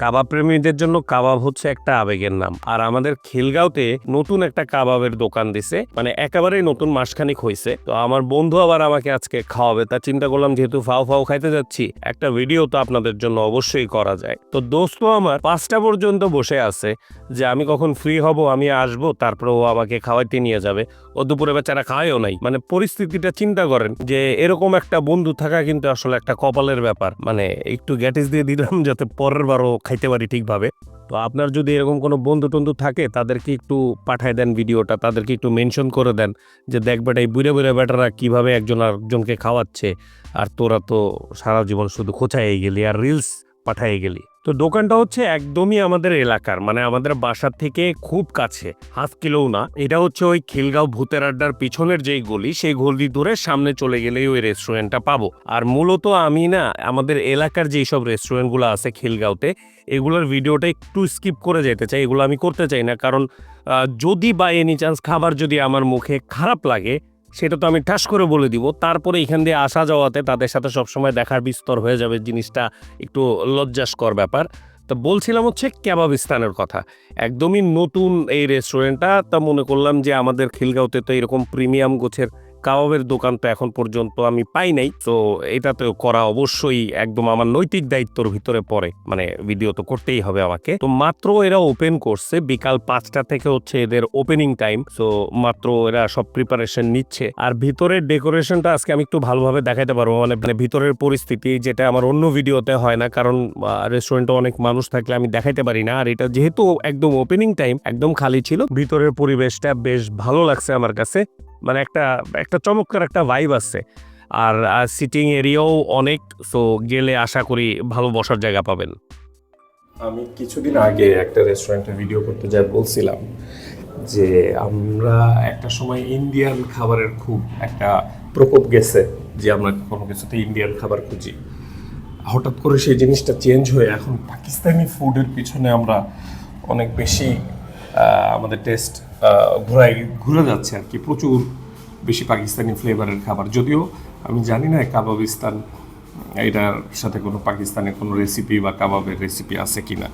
কাবাব প্রেমীদের জন্য কাবাব হচ্ছে একটা আবেগের নাম। আর আমাদের খিলগাঁওতে নতুন একটা কাবাবের দোকান দিছে, মানে একেবারেই নতুন, মাসখানিক হয়েছে। তো আমার বন্ধু আবার আমাকে আজকে খাওয়াবে, তা চিন্তা করলাম যেহেতু ফাও ফাও খাইতে যাচ্ছি, একটা ভিডিও তো আপনাদের জন্য অবশ্যই করা যায়। তো দোস্ত আমার 5টা পর্যন্ত বসে আছে যে আমি কখন ফ্রি হব, আমি আসবো, তারপরে ও আমাকে খাওয়াইতে নিয়ে যাবে। ও দুপুরে বেচারা খায়ও নাই। মানে পরিস্থিতিটা চিন্তা করেন যে এরকম একটা বন্ধু থাকা কিন্তু আসলে একটা কপালের ব্যাপার। মানে একটু গ্যাটিস দিয়ে দিলাম যাতে পরের বারও খাইতে পারি ঠিকভাবে। তো আপনার যদি এরকম কোনো বন্ধু টন্ধু থাকে তাদেরকে একটু পাঠায় দেন ভিডিওটা, তাদেরকে একটু মেনশন করে দেন যে দেখ বেটা এই বুড়ে বুড়ে বেটারা কিভাবে একজন আরেকজনকে খাওয়াচ্ছে, আর তোরা তো সারা জীবন শুধু খোঁচাই গেলি আর রিলস পাঠাই গেলি। তো দোকানটা হচ্ছে একদমই আমাদের এলাকার, মানে আমাদের বাসার থেকে খুব কাছে, 1/2 কিলোও না। এটা হচ্ছে ওই খিলগাঁও ভূতের আড্ডার পিছনের যেই গলি, সেই গলি ধরে সামনে চলে গেলেই ওই রেস্টুরেন্টটা পাবো। আর মূলত আমি না আমাদের এলাকার যেই সব রেস্টুরেন্টগুলো আছে খিলগাঁওতে, এগুলোর ভিডিওটা একটু স্কিপ করে যেতে চাই। এগুলো আমি করতে চাই না, কারণ যদি বা এনি চান্স খাবার যদি আমার মুখে খারাপ লাগে সেটা তো আমি ঠাস করে বলে দিব। তারপরে এখান দিয়ে আসা যাওয়াতে তাদের সাথে সবসময় দেখার বিস্তর হয়ে যাবে, জিনিসটা একটু লজ্জাস্কর ব্যাপার। তো বলছিলাম হচ্ছে কেবাবিস্তানের কথা। একদমই নতুন এই রেস্টুরেন্টটা। তা মনে করলাম যে আমাদের খিলগাঁওতে তো এরকম প্রিমিয়াম গোছের কাবাবের দোকান তো এখন পর্যন্ত আমি পাই নাই। তো এটা তো করা অবশ্যই একদম আমার নৈতিক দায়িত্বর ভিতরে পড়ে, মানে ভিডিও তো করতেই হবে আমাকে। তো মাত্র এরা ওপেন করছে, বিকাল 5টা থেকে হচ্ছে এদের ওপেনিং টাইম। তো মাত্র এরা সব প্রিপারেশন নিচ্ছে। আর ভিতরের ডেকোরেশনটা আজকে আমি একটু ভালোভাবে দেখাতে পারবো, মানে ভিতরের পরিস্থিতি, যেটা আমার অন্য ভিডিওতে হয় না, কারণ রেস্টুরেন্টে অনেক মানুষ থাকলে আমি দেখাইতে পারি না। আর এটা যেহেতু একদম ওপেনিং টাইম, একদম খালি ছিল। ভিতরের পরিবেশটা বেশ ভালো লাগছে আমার কাছে, মানে একটা চমৎকার একটা ভাইব আছে। আর সিটিং এরিয়াও অনেক, সো গেলে আশা করি ভালো বসার জায়গা পাবেন। আমি কিছুদিন আগে একটা রেস্টুরেন্টে ভিডিও করতে যাই, বলছিলাম যে আমরা একটা সময় ইন্ডিয়ান খাবারের খুব একটা প্রকোপ গেছে, যে আমরা কোনো কিছুতে ইন্ডিয়ান খাবার খুঁজি। হঠাৎ করে সেই জিনিসটা চেঞ্জ হয়ে এখন পাকিস্তানি ফুডের পিছনে আমরা অনেক বেশি আমাদের টেস্ট ঘুরে যাচ্ছে আর কি। প্রচুর বেশি পাকিস্তানি ফ্লেভারের খাবার, যদিও আমি জানি না কাবাবিস্তান এটার সাথে কোনো পাকিস্তানের কোনো রেসিপি বা কাবাবের রেসিপি আছে কিনা,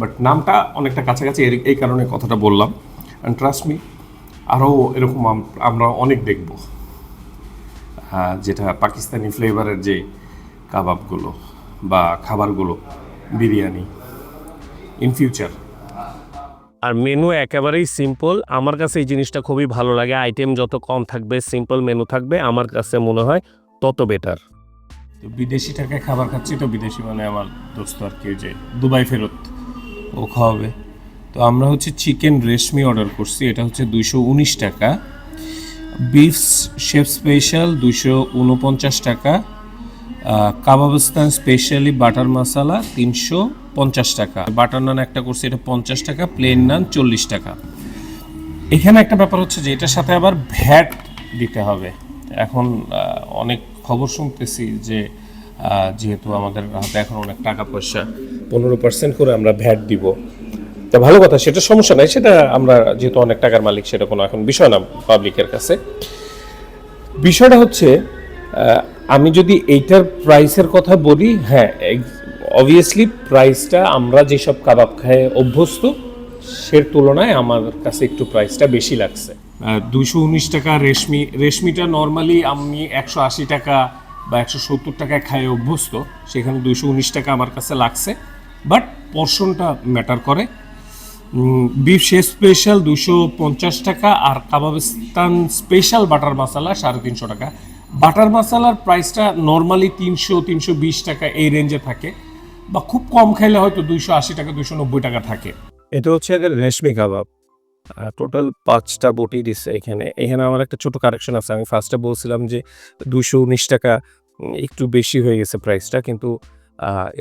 বাট নামটা অনেকটা কাছাকাছি, এই কারণে কথাটা বললাম। অ্যান্ড ট্রাস্ট মি, আরও এরকম আমরা অনেক দেখব, যেটা পাকিস্তানি ফ্লেভারের যে কাবাবগুলো বা খাবারগুলো, বিরিয়ানি, ইন ফিউচার। আর মেনু একেবারেই সিম্পল। আমার কাছে এই জিনিসটা খুবই ভালো লাগে। আইটেম যত কম থাকবে, সিম্পল মেনু থাকবে, আমার কাছে মনে হয় তত বেটার। তো বিদেশি টাকায় খাবার খাচ্ছি, তো বিদেশি মানে আমার দোস্ত আর কি, যে দুবাই ফেরত, ও খাওয়াবে। তো আমরা হচ্ছে চিকেন রেশমি অর্ডার করছি, এটা হচ্ছে 219 টাকা। বিফ শেফ স্পেশাল 249 টাকা। কাবাবিস্তান স্পেশালি বাটার মশালা 350 টাকা। বাটার নান একটা করছি, এটা 50 টাকা। প্লেন নান 40 টাকা। এখানে একটা ব্যাপার হচ্ছে যে এটার সাথে আবার ভ্যাট দিতে হবে। এখন অনেক খবর শুনতেছি যে যেহেতু আমাদের হাতে এখন অনেক টাকা পয়সা, 15% করে আমরা ভ্যাট দিব। তা ভালো কথা, সেটা সমস্যা নাই, সেটা আমরা যেহেতু অনেক টাকার মালিক, সেটা কোনো এখন বিষয় না পাবলিকের কাছে। বিষয়টা হচ্ছে আমি যদি এইটার প্রাইসের কথা বলি, হ্যাঁ অবভিয়াসলি প্রাইসটা আমরা যেসব কাবাব খায় অভ্যস্ত সের তুলনায় আমার কাছে একটু প্রাইসটা বেশি লাগছে। 219 টাকা রেশমিটা নর্মালি আমি 180 টাকা বা 170 টাকায় খায় অভ্যস্ত, সেখানে 219 টাকা আমার কাছে লাগছে। বাট পোর্শনটা ম্যাটার করে। বিফ শেফ স্পেশাল 250 টাকা, আর কাবাবিস্তান স্পেশাল বাটার মশালা 350 টাকা। বাটার মশালার প্রাইসটা নর্মালি 300-320 টাকা এই রেঞ্জে থাকে, বা খুব কম খাইলে হয়তো 280 টাকা 290 টাকা থাকে। এটা হচ্ছে এদের রেশমি কাবাব। টোটাল 5টা বটি দিচ্ছে এখানে আমার একটা ছোট কারেকশন আছে। আমি ফার্স্টে বলছিলাম যে 219 টাকা একটু বেশি হয়ে গেছে প্রাইসটা, কিন্তু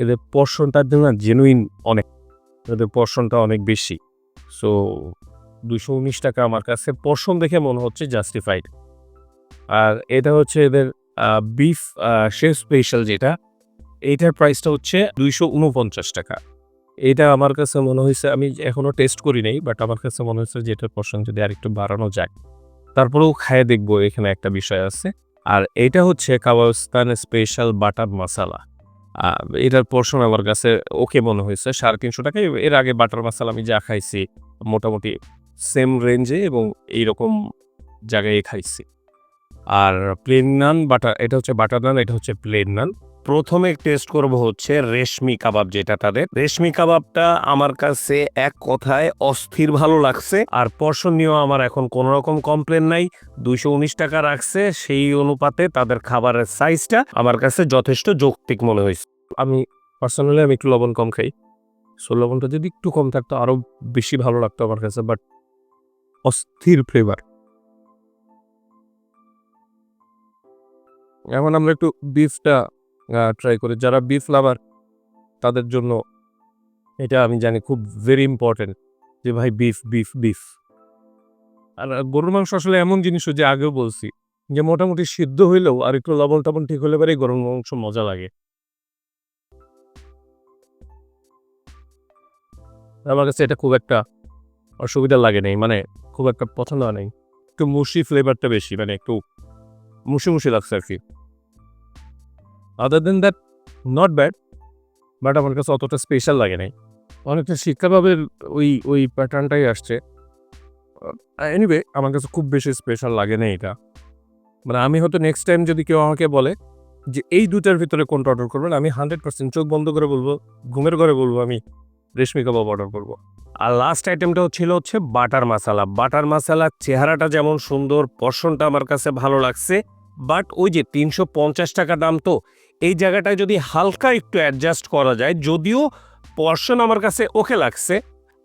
এদের পোর্শনটার জন্য জেনুইন অনেক, এদের পোর্শনটা অনেক বেশি। সো 219 টাকা আমার কাছে পোর্শন দেখে মনে হচ্ছে জাস্টিফাইড। আর এটা হচ্ছে এদের বিফ শেফ স্পেশাল, যেটা এইটার প্রাইসটা হচ্ছে 249 টাকা। এটা আমার কাছে মনে হয়েছে, আমি এখনো টেস্ট করি নাই, বাট আমার কাছে মনে হচ্ছে যে এটার পোর্শন যদি আরেকটু বাড়ানো যায়। তারপরেও খায়ে দেখবো, এখানে একটা বিষয় আছে। আর এটা হচ্ছে কাবাবিস্তান স্পেশাল বাটার মশালা। এটার পোর্শন আমার কাছে ওকে মনে হয়েছে 350 টাকায়। এর আগে বাটার মাসালা আমি যা খাইছি মোটামুটি সেম রেঞ্জে এবং এইরকম জায়গায় খাইছি। আর প্লেন নান এটা হচ্ছে বাটার নান, এটা হচ্ছে প্লেন নান। প্রথমে টেস্ট করব হচ্ছে রেশমি কাবাব, যেটা তাদের রেশমি কাবাবটা আমার কাছে এক কথায় অস্থির ভালো লাগছে। আর পোর্শন নিয়েও আমার এখন কোনো রকম কমপ্লেন নাই। 219 টাকা রাখছে, সেই অনুপাতে তাদের খাবারের সাইজটা আমার কাছে যথেষ্ট যৌক্তিক মনে হয়েছে। আমি পার্সোনালি একটু লবণ কম খাই, সো লবণটা যদি একটু কম থাকতো আরো বেশি ভালো লাগতো আমার কাছে, বাট অস্থির ফ্লেভার। এখন আমরা একটু বিফটা ট্রাই করি। যারা বিফ লাভার তাদের জন্য এটা আমি জানি খুব ভেরি ইম্পর্টেন্ট যে ভাই বিফ বিফ বিফ। আর গরুর মাংস আসলে এমন জিনিস যে আগেও বলছি যে মোটামুটি সিদ্ধ হইলেও আর একটু লবণ টবণ ঠিক হলে পরে গরুর মাংস মজা লাগে। আমার কাছে এটা খুব একটা অসুবিধা লাগে নাই, মানে খুব একটা পছন্দ হয় নাই। একটু মুশি ফ্লেভারটা বেশি, মানে একটু মুশি মুশি লাগছে আর কি। আদার দেন দ্যাট নট ব্যাড, বাট আমার কাছে অতটা স্পেশাল লাগে নাই। অনেকটা শিক্ষাভাবের ওই প্যাটার্নটাই আসছে। এনিওয়ে আমার কাছে খুব বেশি স্পেশাল লাগে না এটা। মানে আমি হয়তো নেক্সট টাইম যদি কেউ আমাকে বলে যে এই দুটার ভিতরে কোনটা অর্ডার করবেন, আমি 100% চোখ বন্ধ করে বলবো, ঘুমের ঘরে বলবো আমি রেশমি কাবাব অর্ডার করবো। আর লাস্ট আইটেমটা হচ্ছে বাটার মাসালা। বাটার মাসালার চেহারাটা যেমন সুন্দর, পোর্শনটা আমার কাছে ভালো লাগছে, বাট ওই যে 350 টাকা দাম, তো এই জায়গাটায় যদি হালকা একটু অ্যাডজাস্ট করা যায়, যদিও পোর্শন আমার কাছে ওকে লাগছে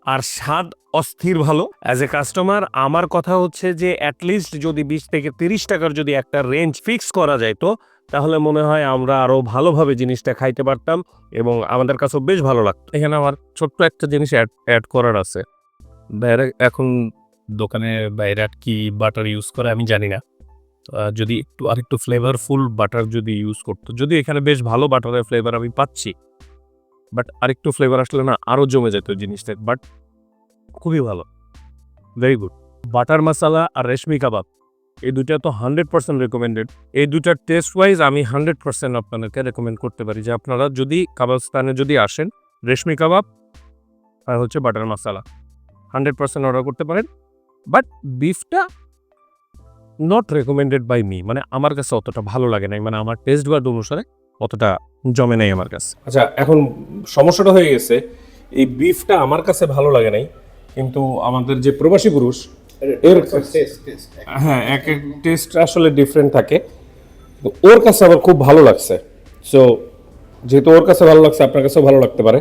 আর স্বাদ অস্থির ভালো। অ্যাজ এ কাস্টমার আমার কথা হচ্ছে যে অ্যাটলিস্ট যদি 20 থেকে 30 টাকার যদি একটা রেঞ্জ ফিক্স করা যায়, তো তাহলে মনে হয় আমরা আরও ভালোভাবে জিনিসটা খাইতে পারতাম এবং আমাদের কাছেও বেশ ভালো লাগতো। এখানে আমার ছোট্ট একটা জিনিস অ্যাড করার আছে। বাইরে এখন দোকানে বাইরে কি বাটার ইউজ করে আমি জানি না, যদি একটু আরেকটু ফ্লেভারফুল বাটার যদি ইউজ করতো, যদি এখানে বেশ ভালো বাটারের ফ্লেভার আমি পাচ্ছি, বাট আরেকটু ফ্লেভার আসলে না আরও জমে যেত জিনিসটা। বাট খুবই ভালো, ভেরি গুড। বাটার মশালা আর রেশমি কাবাব এই দুটা তো 100% রেকমেন্ডেড। এই দুটার টেস্ট ওয়াইজ আমি 100% আপনাদেরকে রেকমেন্ড করতে পারি যে আপনারা যদি কাবাবস্তানে যদি আসেন, রেশমি কাবাব আর হচ্ছে বাটার মশালা 100% অর্ডার করতে পারেন। বাট বিফটা নট রেকমেন্ডেড বাই মি, মানে আমার কাছে অতটা ভালো লাগে নাই, মানে আমার টেস্ট বার্ড অনুসারে অতটা জমে নাই আমার কাছে। আচ্ছা, এখন সমস্যাটা হয়ে গেছে, এই বিফটা আমার কাছে ভালো লাগে নাই, কিন্তু আমাদের যে প্রবাসী পুরুষ এর হ্যাঁ এক এক টেস্ট আসলে ডিফারেন্ট থাকে, তো ওর কাছে আবার খুব ভালো লাগছে। সো যেহেতু ওর কাছে ভালো লাগছে, আপনার কাছেও ভালো লাগতে পারে।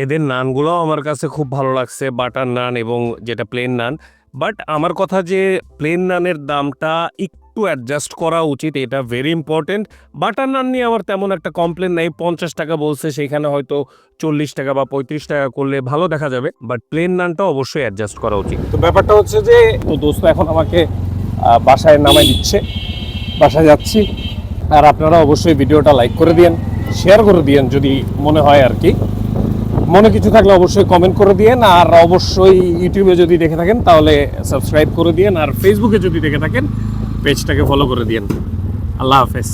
এদের নানগুলোও আমার কাছে খুব ভালো লাগছে, বাটার নান এবং যেটা প্লেন নান। বাট আমার কথা যে প্লেন নানের দামটা একটু অ্যাডজাস্ট করা উচিত, এটা ভেরি ইম্পর্টেন্ট। বাটার নান নিয়ে আমার তেমন একটা কমপ্লেন নেই, 50 টাকা বলছে, সেখানে হয়তো 40 টাকা বা 35 টাকা করলে ভালো দেখা যাবে, বাট প্লেন নানটা অবশ্যই অ্যাডজাস্ট করা উচিত। তো ব্যাপারটা হচ্ছে যে তো দোস্ত এখন আমাকে বাসায় নামাই দিচ্ছে, বাসায় যাচ্ছি। আর আপনারা অবশ্যই ভিডিওটা লাইক করে দিয়েন, শেয়ার করে দিয়েন যদি মনে হয় আর কি। মনে কিছু থাকলে অবশ্যই কমেন্ট করে দিয়েন, আর অবশ্যই ইউটিউবে যদি দেখে থাকেন তাহলে সাবস্ক্রাইব করে দিয়েন, আর ফেসবুকে যদি দেখে থাকেন পেজটাকে ফলো করে দিয়েন। আল্লাহ হাফেজ।